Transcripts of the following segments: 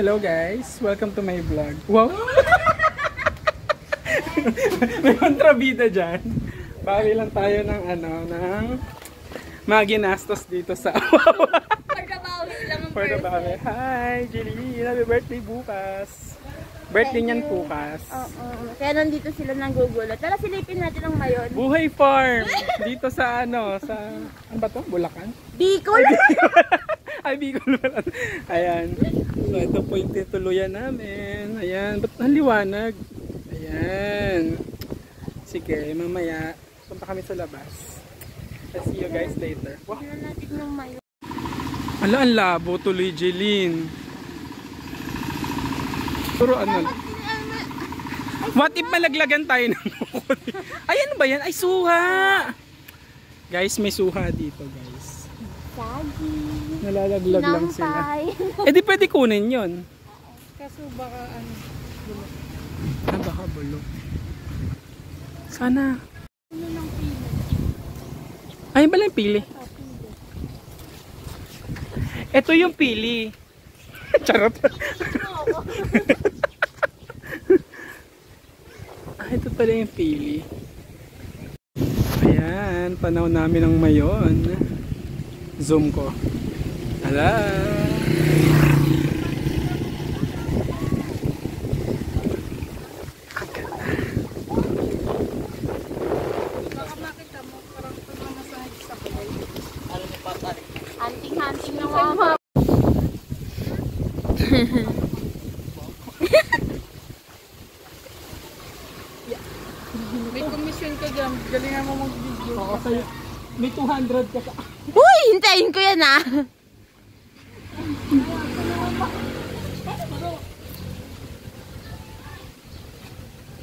Hello guys, welcome to my vlog. Wow! May kontrabida dyan. Bawi lang tayo ng mga ginastos dito sa Pagkabawi lang ang Pagkabawi. Hi, Jeline! Happy birthday bukas! Birthday niyan bukas. Oo. Kaya nandito sila nang gugulo. Tara, silipin natin ang mayon. Buhay Farm! Dito sa sa... Ano ba to? Bulacan? Bicol! Ay, Bicol pala. Ayan. So, ito po yung tituluyan namin. Ayan. Ba't ang liwanag? Ayan. Sige, mamaya punta kami sa labas. I'll see you guys later. Wow. Tignan natin ng mayon. Ala, ang labo tuloy, Jeline. Pero ano? What if malaglagan tayo ng bukod? Ay, ano ba yan? Ay, suha! Guys, may suha dito, guys. Sagi. Nalalaglag lang sila. Nampay. Eh, di pwede kunin yun. Kaso baka bulok. Ah, baka bulok. Sana. Ano ng pili? Ay, bala yung pili. Ito yung pili. Charot. Ito pala yung pili. Ayan, panahon namin ng mayon. Zoom ko. Hala. Baka makita mo, parang tumamasahig sa kulay. Ano ni Patay? Hunting-hunting ng mama. May commission ka dyan, galingan mo mag-video. Oo, sa'yo. May 200 ka sa... Uy! Hintayin ko yan ah!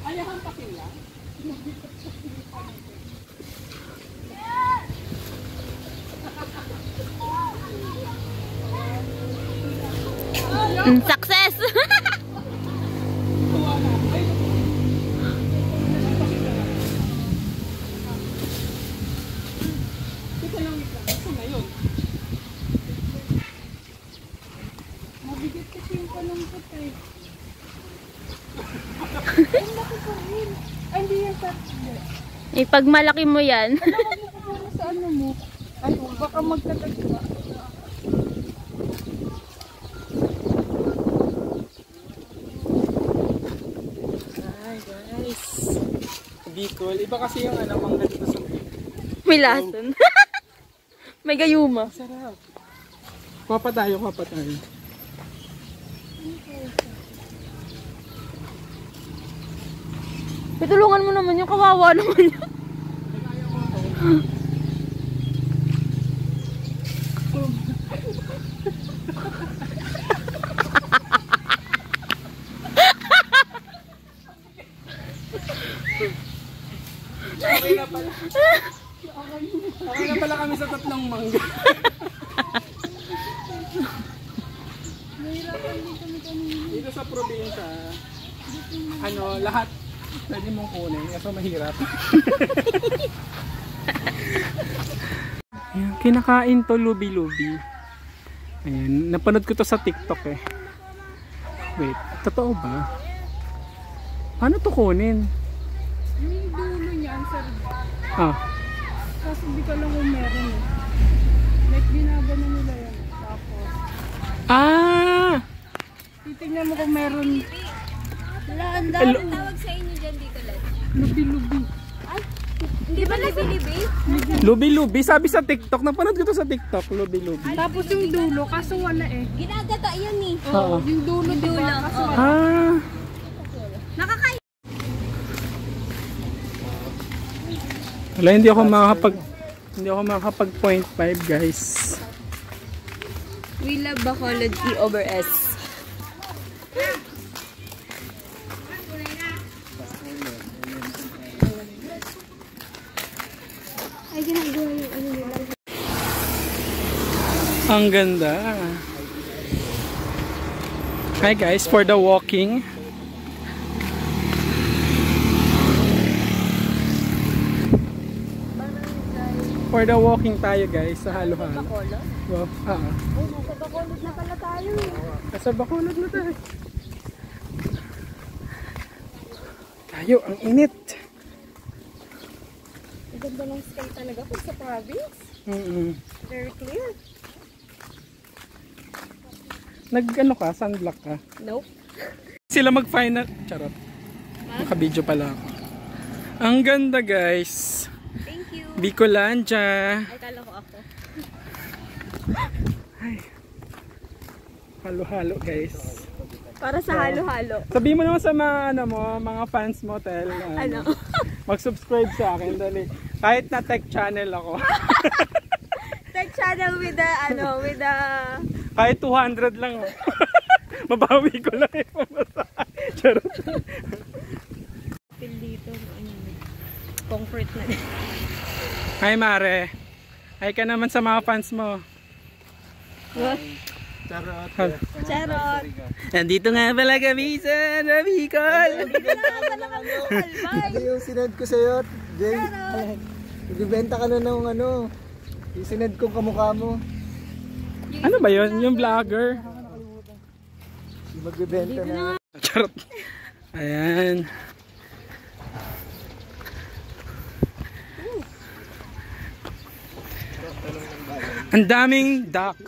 Ayahan pa sila. Success! Mabigat kasi yung palungkot eh. Ay, hindi yan sa... Pag malaki mo yan. Alam mo siguro sa ano mo. Ay, baka magkatagpa. Hi guys. Bicol. Iba kasi yung mangga dito sa Bicol. May lason. May gayuma. Sarap. Kuha pa tayo. Pitulungan mo naman yung kawawa naman yun. Okay na pala. Okay na pala kami sa tatlong mangga. Dito sa probinsya, lahat pwede mong kunin. Kaso mahirap. Ayan, kinakain to lubi-lubi. Ayan, napanood ko to sa TikTok eh. Wait, totoo ba? Paano to kunin? Yung dulo niyan, sir. Ah. Kaso di ka lang kung meron eh. Like, ginagano nila yan. Tapos, titignan mo kung meron. Wala, ang dami. Tawag sa inyo dyan dito lang. Lubi-lubi. Ay, hindi ba libi-libi? Lubi-lubi. Sabi sa TikTok. Napanood ko to sa TikTok. Lubi-lubi. Tapos yung dulo, kaso wala eh. Ginagata yan eh. Oo. Yung dulo, diba? Kaso wala. Ah. Nakakain. Wala, hindi ako makakapag 0.5 guys. We love Bacolod E over S. Ay, ginagawa yung ano nila. Ang ganda. Hi guys, for the walking. For the walking tayo guys sa halo-halo. Bacolod? Wow. Oh, nasa Bacolod na pala tayo. Nasa Bacolod na tayo. Tayo, ang init. Ang ganda ng sky talaga kung sa province. Very clear. Nag-ano ka? Sunblock ka? Nope. Sila mag-final. Charot. Naka-video pala ako. Ang ganda guys. Thank you. Bicolandia. Ay, kala ko ako. Ay. Halo-halo guys. Para sa halo-halo. Sabihin mo naman sa mga, ano mo, mga fans mo, Tel. Ano? Mag-subscribe sa akin. Dali. Kahit na tech channel ako. Tech channel with the, with the... Kahit 200 lang. Mabawi ko lang yung pamasahe. Charot. Feel dito, comfort na din. Hi Mare. Hi ka naman sa mga fans mo. What? Charot. Charot. Nandito nga pala kami sa Bicol. Ito yung sinad ko sa'yo, Jay. Nagbibenta ka na ng ano. Yung sinad kong kamukha mo. Ano ba yun? Yung vlogger? Yung magbibenta na. Charot. Ayan. Ang daming duck.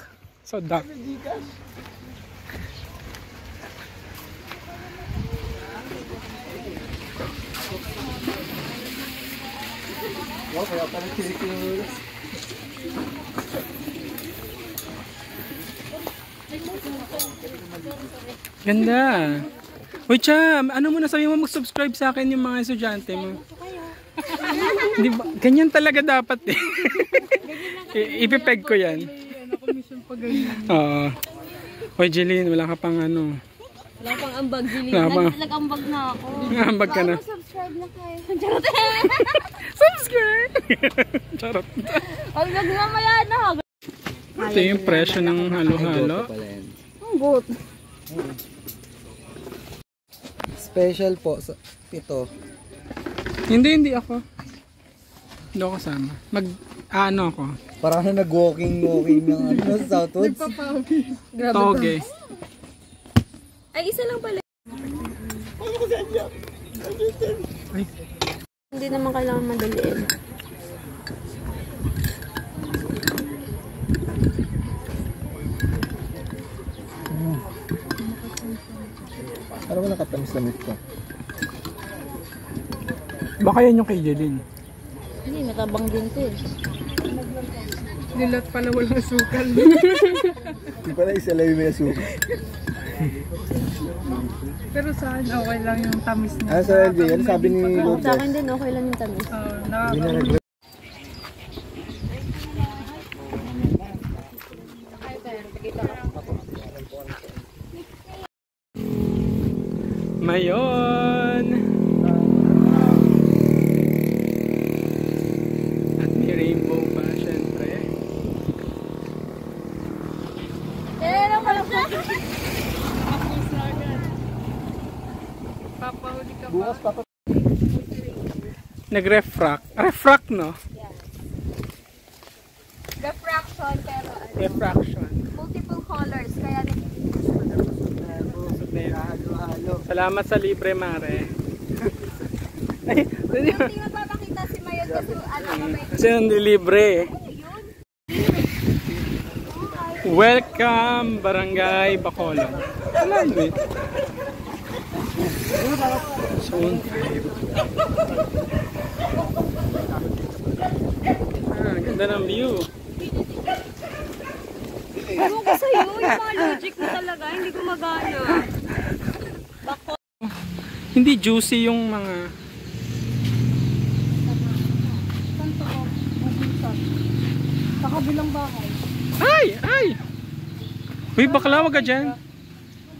So duck. Wow, kaya pala kinikil. Ganda. Uy, Cham, ano mo na sabi mo mag-subscribe sa akin yung mga estudyante mo? Di ba? Ganyan talaga dapat eh. Ipipeg ko yan. Oo. Uy, Jeline, wala ka pang ano. Wala pang ambag, Jilly. Wala pang- Nag-ambag na ako. Ambag ka na. Subscribe na kayo. Charot. Subscribe! Charot. Huwag nagmamaya na. Ito yung presyo ng halo-halo. Ang goat. Special po. Ito. Hindi ako. Hindi ako kasama. Ano ako? Parang na nag-walking ng ano sa Southwoods. Grabe Toge. Ay, isa lang pala. Ay. Hindi naman kailangan madaliin. Parang wala katamis-tamis ko. Baka yan yung kay Jeline. Hindi, matabang din to eh. Nilat pala walang sukal. Hindi pala isa lang yung may suka. Pero saan okay lang yung tamis niya. Ah, sa LJ, ano sabi ni Sa Lourdes? akin din, okay lang yung tamis. Hindi na nag- Mayon! At may rainbow pa, syempre. Lang pala po. Papahuli ka pa. Bukas pa. Nag-refract. Refract, no? Refraction, pero Refraction. multiple colors. Kaya Halo-halo. Salamat sa libre, Mare. Ay, hindi magpapakita si Mayon kasi mamay. kasi hindi libre. Welcome, Barangay Bacolod. Wala yun eh. Zone 5. Ganda ng view. Ewan ko sa'yo, yung mga logic mo talaga, hindi gumagana. Hindi juicy yung mga... Saan to ko? Mabusan. Sa kabilang bahay. Ay! Ay! Uy, bakla, wag ka dyan.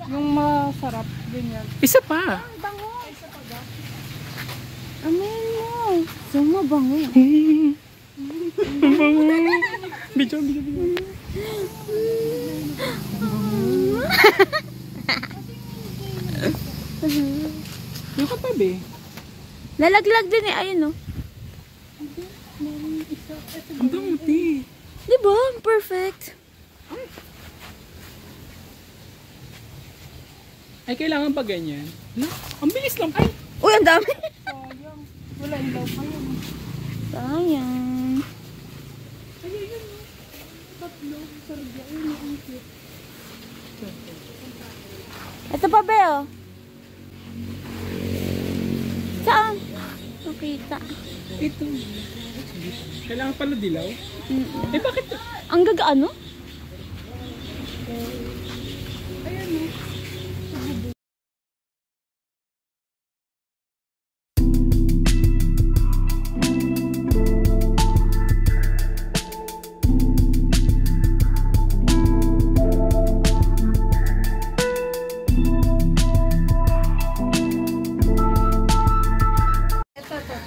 Yung masarap, ganyan. Isa pa. Bango. Amen mo. Sumabango. Video. Yung katabi. Lalaglag din eh, ayun oh. Meron isa. Ang dumuti. Diba? Perfect. Ay, kailangan pa ganyan. No? Ang bilis lang po. Uy, ang dami. Sayang. Wala ilaw pa yun. Sayang. Ayun. Tatlo. Sarga. Ayun, ang cute. Ito pa, Beo. Saan? Nakita. Ito. Kailangan pala dilaw. Eh, bakit? Ang gaga-ano?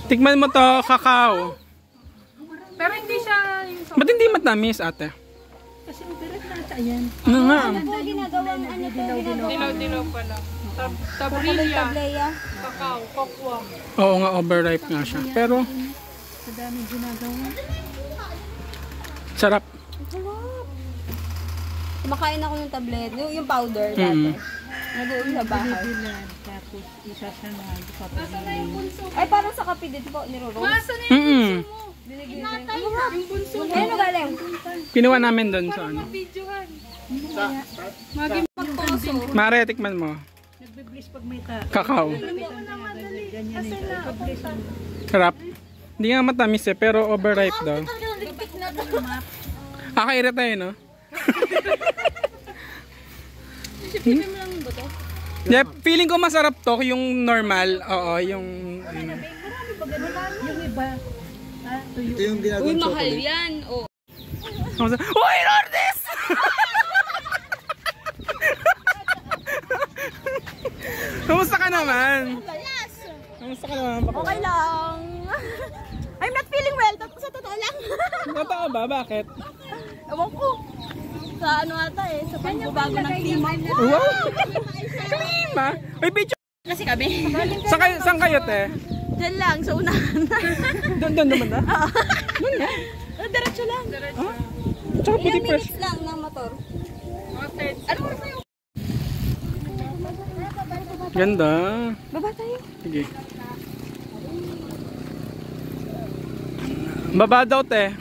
Tikman mo to, kakao. Pero hindi siya yung Ba't hindi matamis, ate? kasi direct na ata yan. Ano nga? Ginagawang ano to? Dilaw-dilaw pa lang. Tabrilya, Tableya. kakao, kokwa. Oo nga, overripe nga siya. Pero, Sa dami ginagawa. sarap. Sarap. Kumakain ako ng tablet. Yung powder dati. Nag-uwi sa bahay. Tapos isa siya na papagilin. Ay, parang sa kape din po, nirurong. Mm-mm. Binigyan ko. Yung bunso mo. Ano galing? Kinuha namin doon sa ano. Magposo. Mare, tikman mo. Nagbe-bliss pag may ta. Kakao. Ganyan nila. Sarap. Hindi nga matamis eh, pero overripe daw. Kakaira tayo, no? Sipipin mo lang ba to? Yeah, feeling ko masarap to, yung normal. Oo, yung... Yung iba. Ito yung Uy, ginagawang mahal chocolate. yan. Oh. Uy, Lourdes! Kamusta ka naman? Kamusta ka naman? Okay lang. I'm not feeling well. Sa totoo lang. Totoo ba? Bakit? Ewan ko. Sa ano ata eh. Sa pagbabago ng klima. Wow! Klima! Ay, bitch! Kasi kami. Saan kayo, te? Diyan lang, sa unahan. Doon naman na? Doon na? Diretso lang. Ah? Tsaka puti Ilang fresh. minutes lang ng motor. Ano oras na yung... Ganda. Baba tayo. Sige. Baba daw, te.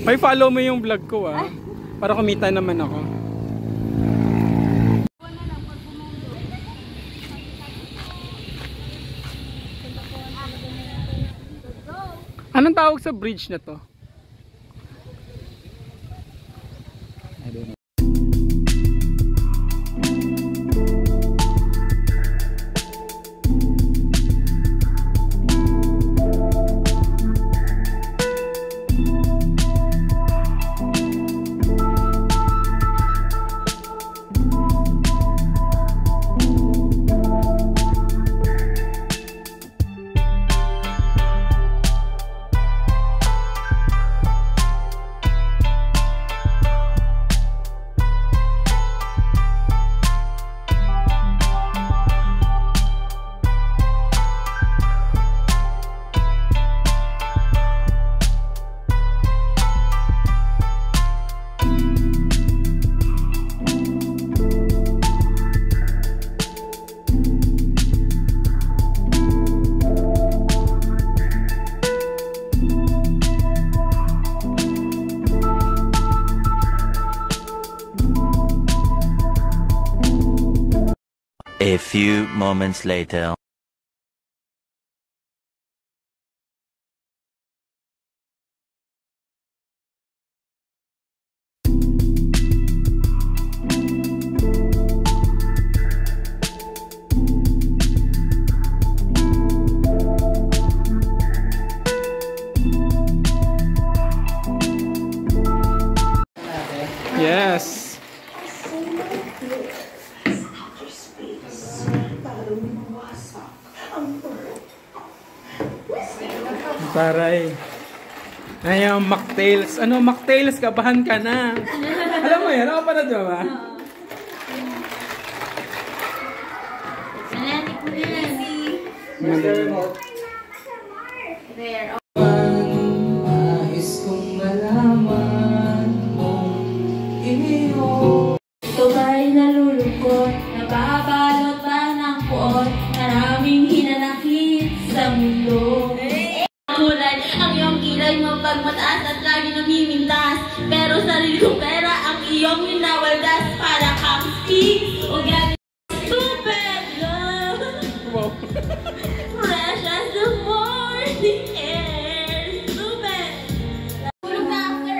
Ay, follow mo yung vlog ko, ah. Para kumita naman ako. Anong tawag sa bridge na to? A few moments later. Yes. Taray. Ay, yung mocktails. Ano, mocktails? Kabahan ka na. Alam mo yan? Ako pa na ba? Kulay, ang iyong kilay mo pag mataas at lagi namimintas. Pero sarili kong pera ang iyong winawaldas. Para kang speak o galing stupid love. Wow. Fresh as the morning air. Stupid. Tulog na after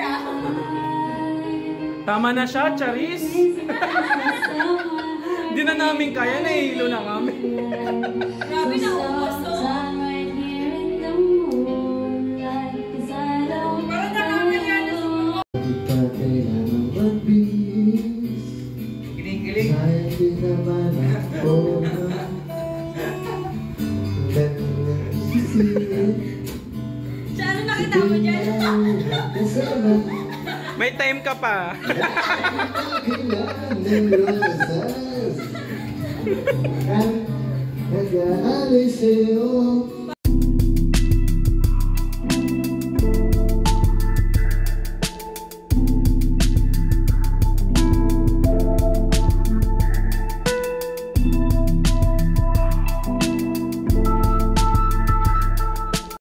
Tama na siya, Charis. Hindi na namin kaya, nahihilo na kami. Grabe na ubos to. Giling-giling. Sayang din naman ako na Siya, ano nakita mo dyan? May time ka pa. Nag-aalis